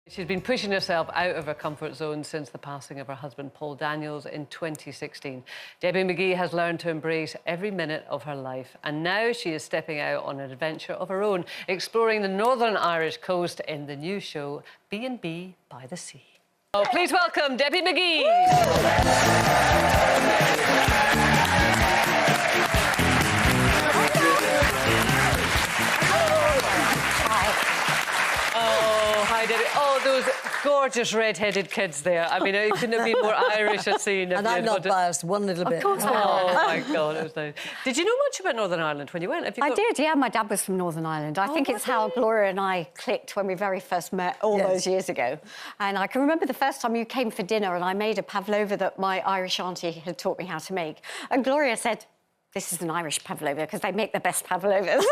She's been pushing herself out of her comfort zone since the passing of her husband, Paul Daniels, in 2016. Debbie McGee has learned to embrace every minute of her life, and now she is stepping out on an adventure of her own, exploring the Northern Irish coast in the new show B&B By The Sea. Oh, please welcome Debbie McGee. Hi, Debbie. Oh, those gorgeous red-headed kids there. I mean, it couldn't have been more Irish a scene. And I'm not biased one little bit. Of course not. Oh, my God, it was nice. Did you know much about Northern Ireland when you went? I did, yeah. My dad was from Northern Ireland. I think it's how Gloria and I clicked when we very first met all those years ago. And I can remember the first time you came for dinner and I made a pavlova that my Irish auntie had taught me how to make. And Gloria said, "This is an Irish pavlova because they make the best pavlovas."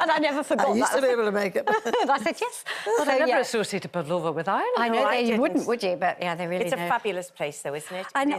And I never forgot that. I used to be able to make it. And I said, yes. But I never associated pavlova with Ireland. I know that you wouldn't, would you? But yeah, they really It's a fabulous place, though, isn't it? And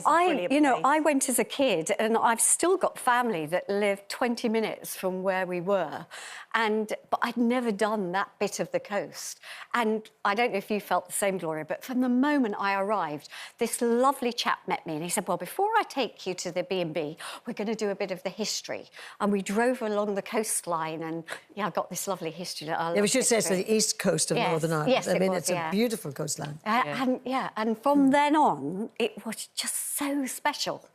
you know, I went as a kid, and I've still got family that live 20 minutes from where we were, but I'd never done that bit of the coast. And I don't know if you felt the same, Gloria, but from the moment I arrived, this lovely chap met me, and he said, "Well, before I take you to the B&B, we're going to do a bit of the history." And we drove along the coastline, and yeah, I got this lovely history that I love. Yeah, we should say it's the east coast of Northern Ireland. Yes, I mean, it's a beautiful coastline. And from then on, it was just so special.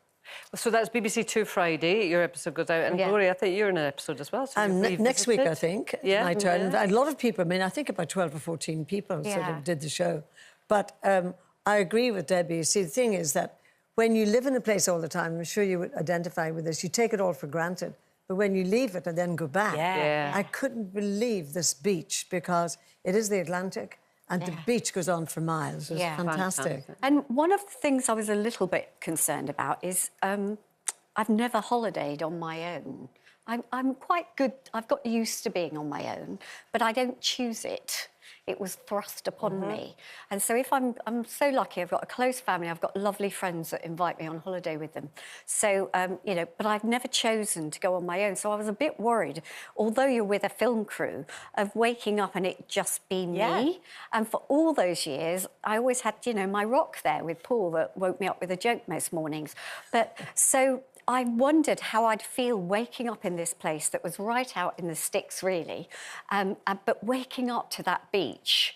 So that's BBC Two Friday. Your episode goes out, and Gloria, I think you're in an episode as well. So next week, I think, my turn. Yeah. A lot of people. I mean, I think about 12 or 14 people sort of did the show. But I agree with Debbie. See, the thing is that when you live in a place all the time, I'm sure you would identify with this. You take it all for granted, but when you leave it and then go back, I couldn't believe this beach because it is the Atlantic. And the beach goes on for miles. It was fantastic. And one of the things I was a little bit concerned about is I've never holidayed on my own. I'm quite good. I've got used to being on my own, but I don't choose it. It was thrust upon me. And so if I'm so lucky, I've got a close family, I've got lovely friends that invite me on holiday with them. So, you know, but I've never chosen to go on my own. So I was a bit worried, although you're with a film crew, of waking up and it just be me. And for all those years, I always had, you know, my rock there with Paul that woke me up with a joke most mornings. But so I wondered how I'd feel waking up in this place that was right out in the sticks, really. But waking up to that beach,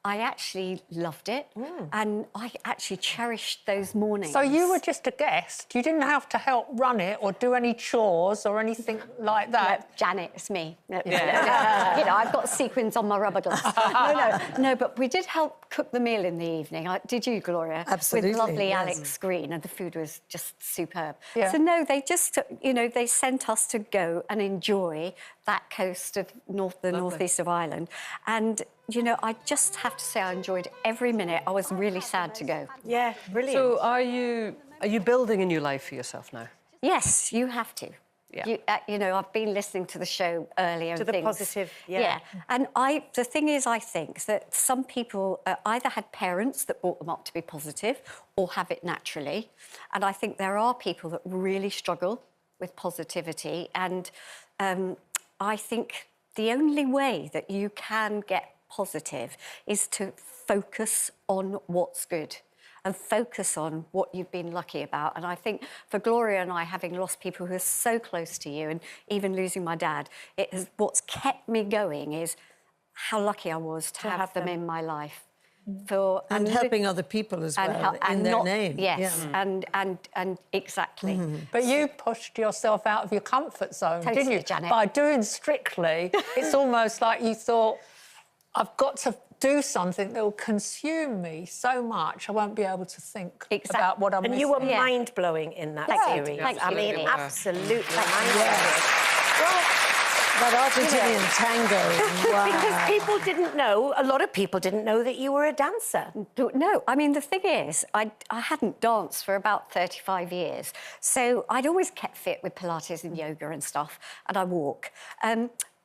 I actually loved it, and I actually cherished those mornings. So you were just a guest? You didn't have to help run it or do any chores or anything like that? No, Janet, it's me. No, you know, I've got sequins on my rubber gloves. No, but we did help cook the meal in the evening. Did you, Gloria? Absolutely, with lovely yes. Alex Green, and the food was just superb. Yeah. So no, they just, you know, they sent us to go and enjoy that coast of the northeast of Ireland. And, you know, I just have to say I enjoyed every minute. I was really sad to go. Yeah, brilliant. So are you building a new life for yourself now? Yes, you have to. Yeah. You know, I've been listening to the show earlier. To the positive, yeah. And the thing is, I think that some people either had parents that brought them up to be positive or have it naturally. And I think there are people that really struggle with positivity. And I think the only way that you can get positive is to focus on what's good and focus on what you've been lucky about. And I think for Gloria and I, having lost people who are so close to you and even losing my dad, what's kept me going is how lucky I was to have them in my life. And helping other people as well, in their name. Yes, and exactly. But you pushed yourself out of your comfort zone, Totally, didn't you? Janet. By doing Strictly, it's almost like you thought, I've got to do something that will consume me so much I won't be able to think about what I'm missing. And you were mind-blowing in that series. Thank I you, mean, really. absolutely That Argentinian tango, wow. Because people didn't know, a lot of people didn't know that you were a dancer. No, I mean, the thing is, I hadn't danced for about 35 years. So I'd always kept fit with Pilates and yoga and stuff, and I walk.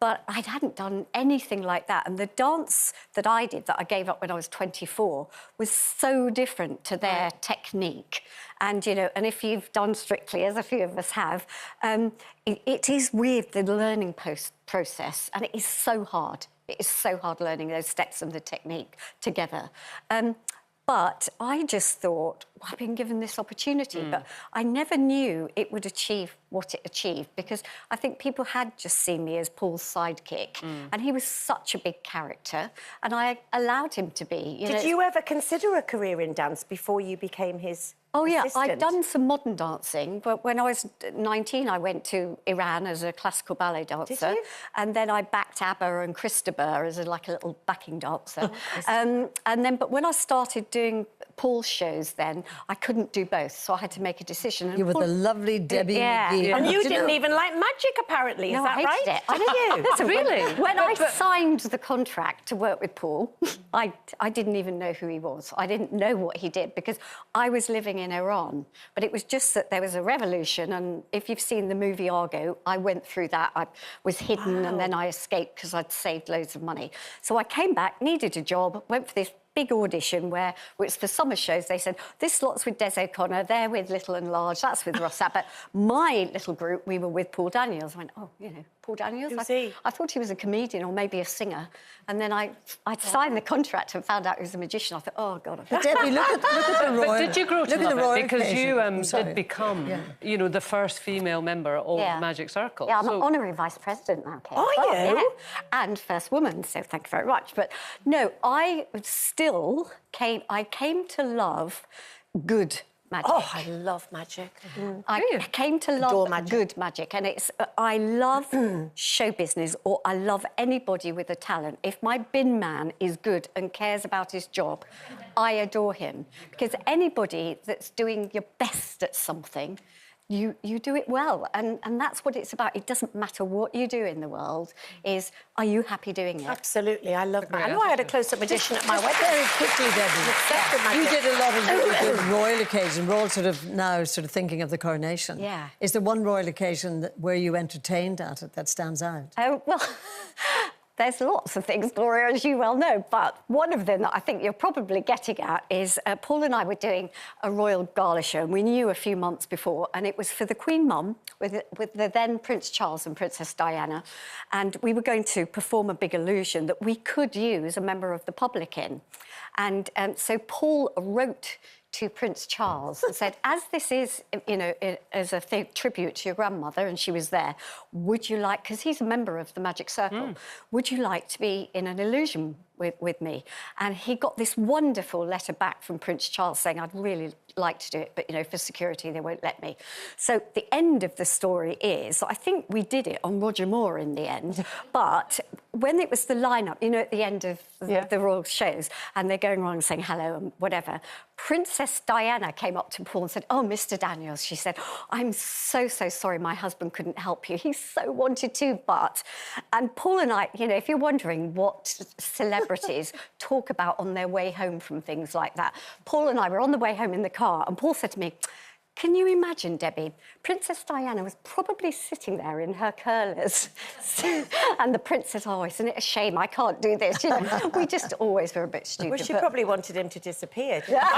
But I hadn't done anything like that. And the dance that I did, that I gave up when I was 24, was so different to their technique. And, you know, and if you've done Strictly, as a few of us have, it is weird, the learning process, and it is so hard. It is so hard learning those steps and the technique together. But I just thought, well, I've been given this opportunity, but I never knew it would achieve what it achieved, because I think people had just seen me as Paul's sidekick, and he was such a big character, and I allowed him to be. Did you ever consider a career in dance before you became his Oh, yeah, assistant? I'd done some modern dancing, but when I was 19, I went to Iran as a classical ballet dancer. Did you? And then I backed ABBA and Christopher as like a little backing dancer. But when I started doing Paul's shows then, I couldn't do both, so I had to make a decision. And You were the lovely Debbie McGee. And you didn't even like magic, apparently, No, is that I hated right? it. I did you? Really? When I signed the contract to work with Paul, I didn't even know who he was. I didn't know what he did, because I was living in Iran. But it was just that there was a revolution, and if you've seen the movie Argo, I went through that. I was hidden, and then I escaped because I'd saved loads of money. So I came back, needed a job, went for this big audition where it's for summer shows. They said, this lot's with Des O'Connor, they're with Little and Large, that's with Ross Abbott. My little group, we were with Paul Daniels. I went, oh, you know, Paul Daniels? Who's he? I thought he was a comedian or maybe a singer. And then I signed the contract and found out he was a magician. I thought, oh, God. But Debbie, look at the royal... But did you grow to love it? Because occasion. you did become, you know, the first female member of the Magic Circle. Yeah, I'm an honorary vice president now, Kate. Are you? Yeah. And first woman, so thank you very much. But no, I came to love good magic. Oh, I love magic. I came to love good magic, and I love show business, or I love anybody with a talent. If my bin man is good and cares about his job, I adore him, because anybody that's doing your best at something, you do it well, and that's what it's about. It doesn't matter what you do in the world, are you happy doing it? Absolutely, I love that. I know I had a close-up edition at my wedding. Very quickly, Debbie. You did a lot of really good royal occasions. We're all sort of now thinking of the coronation. Yeah. Is there one royal occasion where you entertained at it that stands out? Oh, well... There's lots of things, Gloria, as you well know, but one of them that I think you're probably getting at is Paul and I were doing a royal gala show, and we knew a few months before, and it was for the Queen Mum with the then Prince Charles and Princess Diana, and we were going to perform a big illusion that we could use a member of the public in. And so Paul wrote to Prince Charles and said, as this is, you know, as a tribute to your grandmother, and she was there, would you like, because he's a member of the Magic Circle, would you like to be in an illusion with me? And he got this wonderful letter back from Prince Charles saying, I'd really like to do it, but, you know, for security, they won't let me. So the end of the story is, I think we did it on Roger Moore in the end, but when it was the lineup, you know, at the end of the royal shows, and they're going around saying hello and whatever, Princess Diana came up to Paul and said, oh, Mr. Daniels, she said, I'm so sorry my husband couldn't help you. He so wanted to, but... And Paul and I, you know, if you're wondering what celebrities talk about on their way home from things like that, Paul and I were on the way home in the car, and Paul said to me, can you imagine, Debbie, Princess Diana was probably sitting there in her curlers. And the prince says, oh, isn't it a shame I can't do this? You know, we just always were a bit stupid. Well, she probably wanted him to disappear. Very good.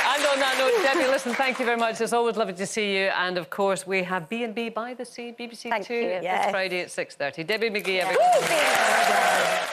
And on that note, Debbie, listen, thank you very much. It's always lovely to see you. And, of course, we have B&B By The Sea, BBC Two, this Friday at 6:30. Debbie McGee, everybody.